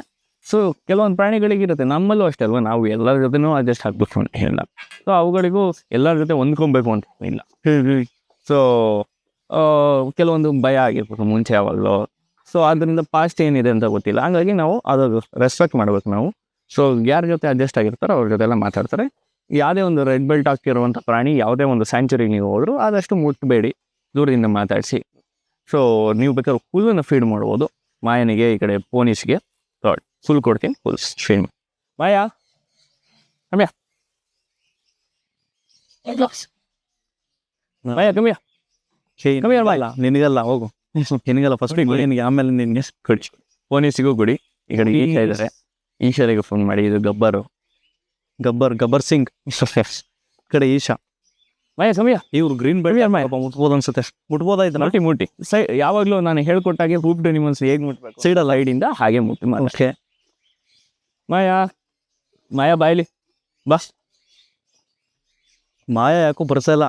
ಸೊ ಕೆಲವೊಂದು ಪ್ರಾಣಿಗಳಿಗಿರುತ್ತೆ, ನಮ್ಮಲ್ಲೂ ಅಷ್ಟೇ ಅಲ್ವಾ, ನಾವು ಎಲ್ಲರ ಜೊತೆನೂ ಅಡ್ಜಸ್ಟ್ ಆಗ್ಬೇಕು ಅಂತ ಇಲ್ಲ. ಸೊ ಅವುಗಳಿಗೂ ಎಲ್ಲರ ಜೊತೆ ಹೊಂದ್ಕೊಬೇಕು ಅಂತ ಇಲ್ಲ. ಸೊ ಕೆಲವೊಂದು ಭಯ ಆಗಿರ್ಬೇಕು ಮುಂಚೆ ಯಾವಾಗಲೂ. ಸೊ ಅದರಿಂದ ಪಾಸ್ಟ್ ಏನಿದೆ ಅಂತ ಗೊತ್ತಿಲ್ಲ. ಹಾಗಾಗಿ ನಾವು ಅದು ರೆಸ್ಪೆಕ್ಟ್ ಮಾಡ್ಬೇಕು ನಾವು. ಸೊ ಯಾರ ಜೊತೆ ಅಡ್ಜಸ್ಟ್ ಆಗಿರ್ತಾರೋ ಅವ್ರ ಜೊತೆ ಎಲ್ಲ ಮಾತಾಡ್ತಾರೆ. ಯಾವುದೇ ಒಂದು ರೆಡ್ ಬೆಲ್ಟ್ ಹಾಕಿರುವಂಥ ಪ್ರಾಣಿ ಯಾವುದೇ ಒಂದು ಸ್ಯಾಂಚುರಿಗೆ ನೀವು ಹೋದ್ರು ಆದಷ್ಟು ಮುಟ್ಟಬೇಡಿ, ದೂರದಿಂದ ಮಾತಾಡಿಸಿ. ಸೊ ನೀವು ಬೇಕಾದ್ರೆ ಹುಲ್ಲನ್ನು ಫೀಡ್ ಮಾಡ್ಬೋದು ಮಾಯನಿಗೆ, ಈ ಕಡೆ ಪೋನೀಸ್ಗೆ ಫುಲ್ ಕೊಡ್ತೀನಿ, ಫುಲ್ ಫೀಡ್. ಮಾಯಾ ಕಮ್ಮಿಯ, ಮಾಯಾ ಕಮ್ಮಿಯ. ನಿನಗಲ್ಲ, ಹೋಗು. ನಿನಗಲ್ಲ ಫಸ್ಟ್ ನಿನಗೆ, ಆಮೇಲೆ ನಿನಗೆ ಕೊಡಿ. ಪೋನೀಸಿಗೂ ಕೊಡಿ. ಈ ಕಡೆ ಈಶ ಇದ್ದಾರೆ, ಈಶರಿಗೆ ಫೋನ್ ಮಾಡಿ. ಇದು ಗಬ್ಬರ್ ಸಿಂಗ್. ಕಡೆ ಈಶಾ. ಮಾಯಾ ಸಮಯ. ಇವ್ರು ಗ್ರೀನ್ ಬೆಲ್ಟ್ ಮುಟ್ಬೋದು ಅನ್ಸುತ್ತೆ. ಮುಟ್ಬೋದಾಯ್ತು. ಮುಟ್ಟಿ ಯಾವಾಗಲೂ ನಾನು ಹೇಳ್ಕೊಟ್ಟಾಗೆ ಹೂಪ್ ಡೆನಿಮಲ್ಸ್ ಹೇಗೆ ಮುಟ್ಬೇಕು, ಸೈಡಲ್ಲ ಸೈಡಿಂದ ಹಾಗೆ ಮುಟ್ಟಿ. ಓಕೆ. ಮಾಯಾ ಬಾಯ್ಲಿ ಬಾ. ಮಾಯಾ ಯಾಕೋ ಬರ್ಸಲ್ಲ.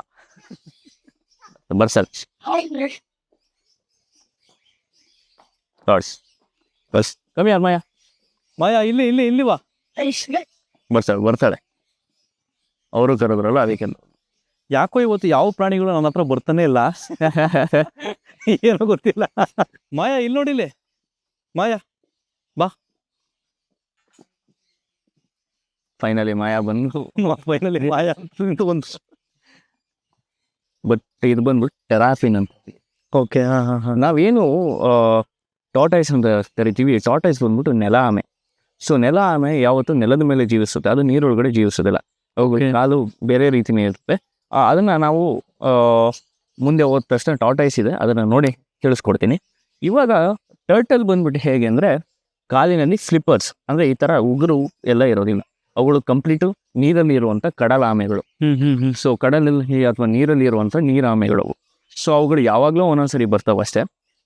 ಬಸ್ ಕಮ್ಮಿ ಯಾರು ಮಾಯಾ ಇಲ್ಲಿ ಬಾ. ಬರ್ತಾಳೆ. ಅವರು ಕರೆದ್ರಲ್ಲ ಅದಕ್ಕೆ. ಯಾಕೋ ಇವತ್ತು ಯಾವ ಪ್ರಾಣಿಗಳು ನನ್ನ ಹತ್ರ ಬರ್ತಾನೆ ಇಲ್ಲ, ಏನೋ ಗೊತ್ತಿಲ್ಲ. ಮಾಯಾ ಇಲ್ಲಿ ನೋಡಿಲ್ಲ, ಮಾಯಾ ಬಾ. ಫೈನಲಿ ಮಾಯಾ ಬಂದು, ಮಾಯಾ ಒಂದು. ಬಟ್ ಇದು ಬಂದ್ಬಿಟ್ಟು ಟೆರಾಫಿನ್ ಅಂತ. ಓಕೆ. ನಾವೇನು ಟಾಟೈಸ್ ಅಂತ ಕರಿತೀವಿ. ಟಾಟೈಸ್ ಬಂದ್ಬಿಟ್ಟು ನೆಲ ಆಮೆ. ಸೊ ನೆಲ ಆಮೆ ಯಾವತ್ತು ನೆಲದ ಮೇಲೆ ಜೀವಿಸುತ್ತೆ, ಅದು ನೀರೊಳಗಡೆ ಜೀವಿಸೋದಿಲ್ಲ. ಅವುಗಳ ಕಾಲು ಬೇರೆ ರೀತಿನೇ ಇರುತ್ತೆ. ಅದನ್ನು ನಾವು ಮುಂದೆ ಹೋದ ತಕ್ಷಣ ಟಾಟೈಸ್ ಇದೆ, ಅದನ್ನು ನೋಡಿ ತಿಳಿಸ್ಕೊಡ್ತೀನಿ. ಇವಾಗ ಟರ್ಟಲ್ ಬಂದ್ಬಿಟ್ಟು ಹೇಗೆ ಅಂದರೆ, ಕಾಲಿನಲ್ಲಿ ಸ್ಲಿಪ್ಪರ್ಸ್ ಅಂದರೆ ಈ ಥರ ಉಗುರು ಎಲ್ಲ ಇರೋದಿಲ್ಲ. ಅವುಗಳು ಕಂಪ್ಲೀಟು ನೀರಲ್ಲಿ ಇರುವಂಥ ಕಡಲ ಆಮೆಗಳು. ಸೊ ಕಡಲಲ್ಲಿ ಅಥವಾ ನೀರಲ್ಲಿ ಇರುವಂಥ ನೀರಾಮೆಗಳು. ಸೊ ಅವುಗಳು ಯಾವಾಗಲೂ ಒಂದೊಂದ್ಸರಿ ಬರ್ತಾವೆ ಅಷ್ಟೇ.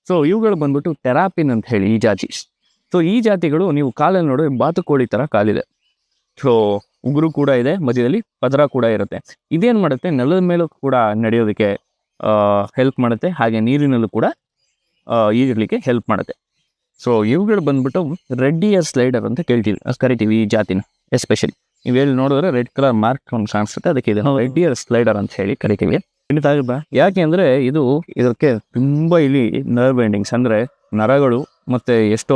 ಸೊ ಇವುಗಳು ಬಂದ್ಬಿಟ್ಟು ಟೆರಾಪಿನ್ ಅಂತ ಹೇಳಿ ಈ ಜಾತಿ. ಸೊ ಈ ಜಾತಿಗಳು ನೀವು ಕಾಲಲ್ಲಿ ನೋಡಿ ಬಾತುಕೋಳಿ ಥರ ಕಾಲಿದೆ. ಸೊ ಉಗುರು ಕೂಡ ಇದೆ, ಮಧ್ಯದಲ್ಲಿ ಪದರ ಕೂಡ ಇರುತ್ತೆ. ಇದೇನು ಮಾಡುತ್ತೆ, ನೆಲದ ಮೇಲೂ ಕೂಡ ನಡೆಯೋದಕ್ಕೆ ಹೆಲ್ಪ್ ಮಾಡುತ್ತೆ, ಹಾಗೆ ನೀರಿನಲ್ಲೂ ಕೂಡ ಈಜಲಿಕ್ಕೆ ಹೆಲ್ಪ್ ಮಾಡುತ್ತೆ. ಸೊ ಇವುಗಳು ಬಂದ್ಬಿಟ್ಟು ರೆಡ್ ಇಯರ್ ಸ್ಲೈಡರ್ ಅಂತ ಕರಿತೀವಿ ಈ ಜಾತಿನ. ಎಸ್ಪೆಷಲಿ ನೀವು ಹೇಳಿ ನೋಡಿದ್ರೆ ರೆಡ್ ಕಲರ್ ಮಾರ್ಕ್ ಒಂದು ಕಾಣಿಸುತ್ತೆ, ಅದಕ್ಕೆ ಇದು ರೆಡ್ ಇಯರ್ ಸ್ಲೈಡರ್ ಅಂತ ಹೇಳಿ ಕರಿತೀವಿ. ಯಾಕೆ ಅಂದರೆ ಇದಕ್ಕೆ ತುಂಬ ಇಲ್ಲಿ ನರ್ವ್ ಎಂಡಿಂಗ್ಸ್ ಅಂದರೆ ನರಗಳು ಮತ್ತು ಎಷ್ಟೋ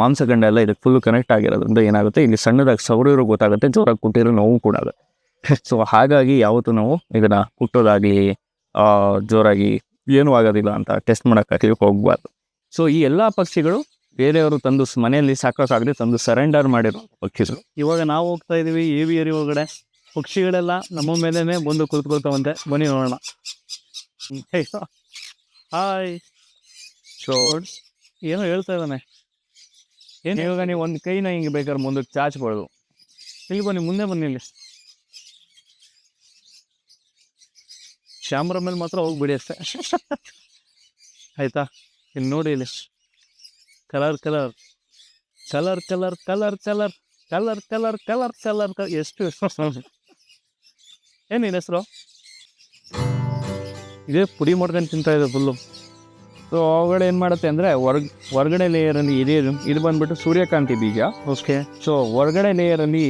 ಮಾಂಸಖಂಡ ಎಲ್ಲ ಇದಕ್ಕೆ ಫುಲ್ಲು ಕನೆಕ್ಟ್ ಆಗಿರೋದ್ರಿಂದ ಏನಾಗುತ್ತೆ, ಇಲ್ಲಿ ಸಣ್ಣದಾಗಿ ಸವರಿರೋ ಗೊತ್ತಾಗುತ್ತೆ, ಜೋರಾಗಿ ಕುಟ್ಟಿರೋ ನೋವು ಕೂಡ ಆಗುತ್ತೆ. ಸೊ ಹಾಗಾಗಿ ಯಾವತ್ತೂ ನಾವು ಇದನ್ನು ಕುಟ್ಟೋದಾಗಲಿ ಜೋರಾಗಿ ಏನೂ ಆಗೋದಿಲ್ಲ ಅಂತ ಟೆಸ್ಟ್ ಮಾಡೋಕ್ಕಾಗಲಿ ಹೋಗಬಾರ್ದು. ಸೊ ಈ ಎಲ್ಲ ಪಕ್ಷಿಗಳು ಬೇರೆಯವರು ತಂದು ಮನೆಯಲ್ಲಿ ಸಾಕೋಕ್ಕಾಗದೆ ತಂದು ಸರೆಂಡರ್ ಮಾಡಿರೋ ಪಕ್ಷಿಗಳು. ಇವಾಗ ನಾವು ಹೋಗ್ತಾ ಇದೀವಿ ಏವಿಯರಿ ಒಳಗಡೆ, ಪಕ್ಷಿಗಳೆಲ್ಲ ನಮ್ಮ ಮೇಲೇನೆ ಬಂದು ಕುಳಿತುಕೊಳ್ತಾವಂತೆ. ಬನ್ನಿ ನೋಡೋಣ. ಹಾಯ್. ಸೊ ಏನೋ ಹೇಳ್ತಾ ಇದ್ದಾನೆ. ಏನು ಇವಾಗ ನೀವು ಒಂದು ಕೈನ ಹಿಂಗೆ ಬೇಕಾದ್ರೆ ಮುಂದಕ್ಕೆ ಚಾಚ್ಬೋದು. ಇಲ್ಲಿ ಬನ್ನಿ, ಮುಂದೆ ಬನ್ನಿ. ಇಲ್ಲಿ ಕ್ಯಾಮ್ರಾ ಮೇಲೆ ಮಾತ್ರ ಹೋಗ್ಬಿಡಿ ಅಷ್ಟೇ. ಆಯ್ತಾ? ಇಲ್ಲಿ ನೋಡಿ, ಇಲ್ಲಿ colour colour colour colour colour colour colour colour colour colour ಎಷ್ಟು ಏನಿಲ್ಲ ಹೆಸರು. ಇದೇ ಪುಡಿ ಮಾಡ್ಕೊಂಡು ತಿಂತಾ ಇದೆ ಫುಲ್ಲು. ಸೊ ಅವುಗಳು ಏನು ಮಾಡುತ್ತೆ ಅಂದರೆ ಹೊರಗಡೆ ಲೇಯರಲ್ಲಿ ಇದು ಬಂದ್ಬಿಟ್ಟು ಸೂರ್ಯಕಾಂತಿ ಬೀಜ. ಓಕೆ. ಸೊ ಹೊರಗಡೆ ಲೇಯರಲ್ಲಿ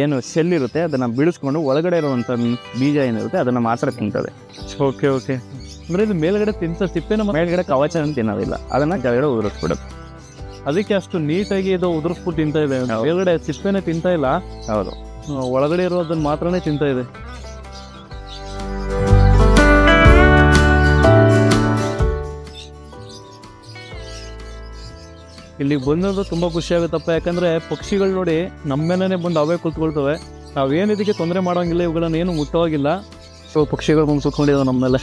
ಏನು ಸೆಲ್ ಇರುತ್ತೆ ಅದನ್ನು ಬಿಡಿಸ್ಕೊಂಡು ಒಳಗಡೆ ಇರುವಂಥ ಬೀಜ ಏನಿರುತ್ತೆ ಅದನ್ನು ಮಾತ್ರ ತಿಂತದೆ. Okay okay. ಅಂದರೆ ಇದು ಮೇಲ್ಗಡೆ ತಿಪ್ಪೆನ ಮೇಲ್ಗಡೆ ಕವಚನ ತಿನ್ನೋದಿಲ್ಲ, ಅದನ್ನು ಕೆಳಗಡೆ ಉದುರಿಸ್ಬಿಡುತ್ತೆ. ಅದಕ್ಕೆ ಅಷ್ಟು ನೀಟಾಗಿ ಇದು ಉದುರಿಸ್ಬಿಟ್ಟು ತಿಂತಾ ಇದೆ. ಮೇಲ್ಗಡೆ ಸಿಪ್ಪೆನೇ ತಿಂತಾ ಇಲ್ಲ. ಹೌದು, ಒಳಗಡೆ ಇರೋದನ್ನ ಮಾತ್ರನೇ ತಿಂತಾ ಇದೆ. ಇಲ್ಲಿಗೆ ಬಂದದ್ದು ತುಂಬ ಖುಷಿ ಆಗುತ್ತಪ್ಪ. ಯಾಕಂದರೆ ಪಕ್ಷಿಗಳು ನೋಡಿ ನಮ್ಮೇಲೆ ಬಂದು ಅವೇ ಕುತ್ಕೊಳ್ತವೆ. ನಾವೇನು ಇದಕ್ಕೆ ತೊಂದರೆ ಮಾಡೋಂಗಿಲ್ಲ, ಇವುಗಳನ್ನ ಏನು ಮುಟ್ಟೋಗಿಲ್ಲ. ಸೊ ಪಕ್ಷಿಗಳು ಬಂದು ಸುತ್ಕೊಂಡಿದ್ದಾವೆ ನಮ್ಮ ಮೇಲೆ.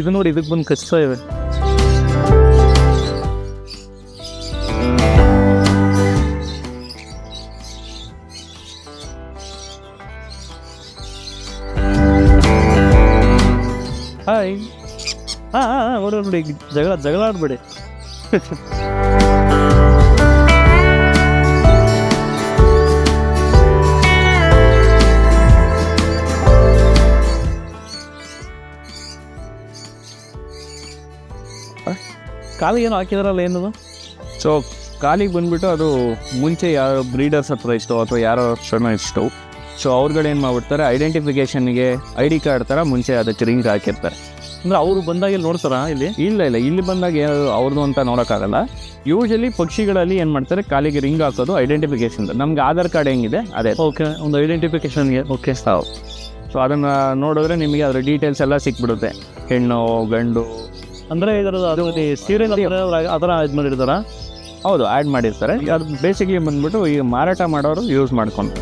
ಇದು ನೋಡಿ, ಇದಕ್ಕೆ ಬಂದು ಕಚ್ತಾ ಇವೆ. ಹಾಯ್. ನೋಡಿ, ಜಗಳ ಆಡ್ಬೇಡಿ. ಕಾಲಿಗೆ ಏನೋ ಹಾಕಿದಾರಲ್ಲ, ಏನದು? ಸೊ ಕಾಲಿಗೆ ಬಂದ್ಬಿಟ್ಟು ಅದು ಮುಂಚೆ ಯಾರೋ ಬ್ರೀಡರ್ಸ್ ಹತ್ರ ಇಷ್ಟೋ ಅಥವಾ ಯಾರೋ ಹತ್ರನೋ ಇಷ್ಟು. ಸೊ ಅವ್ರುಗಳು ಏನು ಮಾಡ್ಬಿಡ್ತಾರೆ, ಐಡೆಂಟಿಫಿಕೇಷನ್ಗೆ ID ಕಾರ್ಡ್ ಥರ ಮುಂಚೆ ಅದಕ್ಕೆ ರಿಂಗ್ ಹಾಕಿರ್ತಾರೆ. ಅಂದರೆ ಅವರು ಬಂದಾಗ ಇಲ್ಲಿ ನೋಡ್ತಾರಾ? ಇಲ್ಲ ಇಲ್ಲಿ ಬಂದಾಗ ಅವ್ರದ್ದು ಅಂತ ನೋಡೋಕ್ಕಾಗಲ್ಲ. ಯೂಶಲಿ ಪಕ್ಷಿಗಳಲ್ಲಿ ಏನು ಮಾಡ್ತಾರೆ, ಕಾಲಿಗೆ ರಿಂಗ್ ಹಾಕೋದು ಐಡೆಂಟಿಫಿಕೇಷನ್. ನಮ್ಗೆ ಆಧಾರ್ ಕಾರ್ಡ್ ಹೆಂಗಿದೆ ಅದೇ. ಓಕೆ, ಒಂದು ಐಡೆಂಟಿಫಿಕೇಷನ್ಗೆ. ಓಕೆ. ಸೊ ಅದನ್ನು ನೋಡಿದ್ರೆ ನಿಮಗೆ ಅದರ ಡೀಟೇಲ್ಸ್ ಎಲ್ಲ ಸಿಕ್ಬಿಡುತ್ತೆ, ಹೆಣ್ಣು ಗಂಡು. ಅಂದರೆ ಇದರದ್ದು ಅದು ಸೀರಿಯಲ್ ಆ ಥರ ಇದು ಮಾಡಿರ್ತಾರಾ? ಹೌದು, ಆ್ಯಡ್ ಮಾಡಿರ್ತಾರೆ. ಅದು ಬೇಸಿಕ್ಲಿ ಬಂದ್ಬಿಟ್ಟು ಈಗ ಮಾರಾಟ ಮಾಡೋರು ಯೂಸ್ ಮಾಡ್ಕೊಂಡು.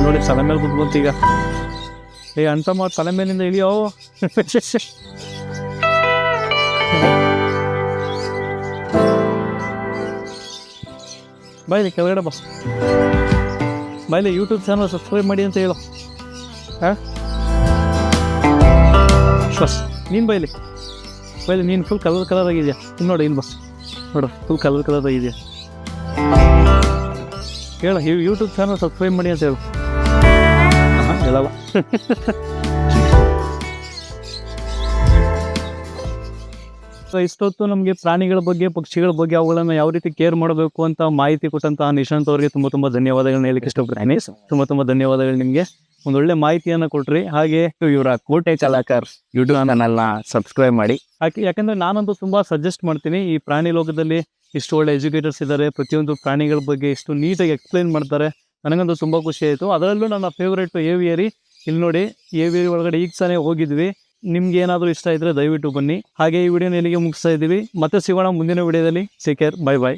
ನೋಡಿ, ತಲೆ ಮೇಲೆ ಕುತ್ಕೊಂತ ಈಗ. ಅಂತ ಮಾಡಿ ತಲೆ ಮೇಲಿಂದ ಇಳಿಯೋ. ಬಾಯ್ಲಿ ಕೆಳಗಡೆ ಬಸ್. ಬಾಯ್ಲಿ ಯೂಟ್ಯೂಬ್ ಚಾನಲ್ ಸಬ್ಸ್ಕ್ರೈಬ್ ಮಾಡಿ ಅಂತ ಹೇಳು. ನೀನು ಬಾಯ್ಲಿ ನೀನು ಫುಲ್ ಕಲರ್ ಆಗಿದೆಯಾ? ಇನ್ನು ನೋಡಿ, ಇನ್ನು ಬಸ್ ನೋಡು, ಫುಲ್ ಕಲರ್ ಆಗಿದೆಯಾ? ಹೇಳ, ಯೂಟ್ಯೂಬ್ ಚಾನಲ್ ಸಬ್ಸ್ಕ್ರೈಬ್ ಮಾಡಿ ಅಂತ ಹೇಳು. ಹೇಳಲ್ಲ. ಇಷ್ಟೊತ್ತು ನಮಗೆ ಪ್ರಾಣಿಗಳ ಬಗ್ಗೆ, ಪಕ್ಷಿಗಳ ಬಗ್ಗೆ, ಅವುಗಳನ್ನು ಯಾವ ರೀತಿ ಕೇರ್ ಮಾಡಬೇಕು ಅಂತ ಮಾಹಿತಿ ಕೊಟ್ಟಂತಹ ನಿಶಾಂತ್ ಅವರಿಗೆ ತುಂಬ ಧನ್ಯವಾದಗಳನ್ನ ಹೇಳಲಿಕ್ಕೆ ಇಷ್ಟಪಡ್ತೀನಿ. ತುಂಬ ಧನ್ಯವಾದಗಳು ನಿಮಗೆ. ಒಂದೊಳ್ಳೆ ಮಾಹಿತಿಯನ್ನು ಕೊಟ್ರಿ. ಹಾಗೆ ಇವರ ಕೋಟೆ ಕಲಾಕಾರ್ ಯೂಟ್ಯೂಬ್ ಚಾನಲ್ನ ಸಬ್ಸ್ಕ್ರೈಬ್ ಮಾಡಿ. ಯಾಕಂದರೆ ನಾನಂತೂ ತುಂಬ ಸಜೆಸ್ಟ್ ಮಾಡ್ತೀನಿ. ಈ ಪ್ರಾಣಿ ಲೋಕದಲ್ಲಿ ಇಷ್ಟು ಒಳ್ಳೆ ಎಜುಕೇಟರ್ಸ್ ಇದ್ದಾರೆ, ಪ್ರತಿಯೊಂದು ಪ್ರಾಣಿಗಳ ಬಗ್ಗೆ ಇಷ್ಟು ನೀಟಾಗಿ ಎಕ್ಸ್ಪ್ಲೈನ್ ಮಾಡ್ತಾರೆ. ನನಗಂತೂ ತುಂಬ ಖುಷಿ ಆಯಿತು. ಅದರಲ್ಲೂ ನನ್ನ ಫೇವ್ರೇಟು ಏವಿಯರಿ. ಇಲ್ಲಿ ನೋಡಿ, ಏವಿಯರಿ ಒಳಗಡೆ ಈಗ ತಾನೇ ಹೋಗಿದ್ವಿ. ನಿಮ್ಗೆ ಏನಾದರೂ ಇಷ್ಟ ಇದ್ದರೆ ದಯವಿಟ್ಟು ಬನ್ನಿ. ಹಾಗೆ ಈ ವಿಡಿಯೋನ ಇಲ್ಲಿಗೆ ಮುಗಿಸ್ತಾ ಇದ್ದೀವಿ. ಮತ್ತೆ ಸಿಗೋಣ ಮುಂದಿನ ವಿಡಿಯೋದಲ್ಲಿ. ಟೇಕ್ ಕೇರ್, ಬೈ ಬಾಯ್.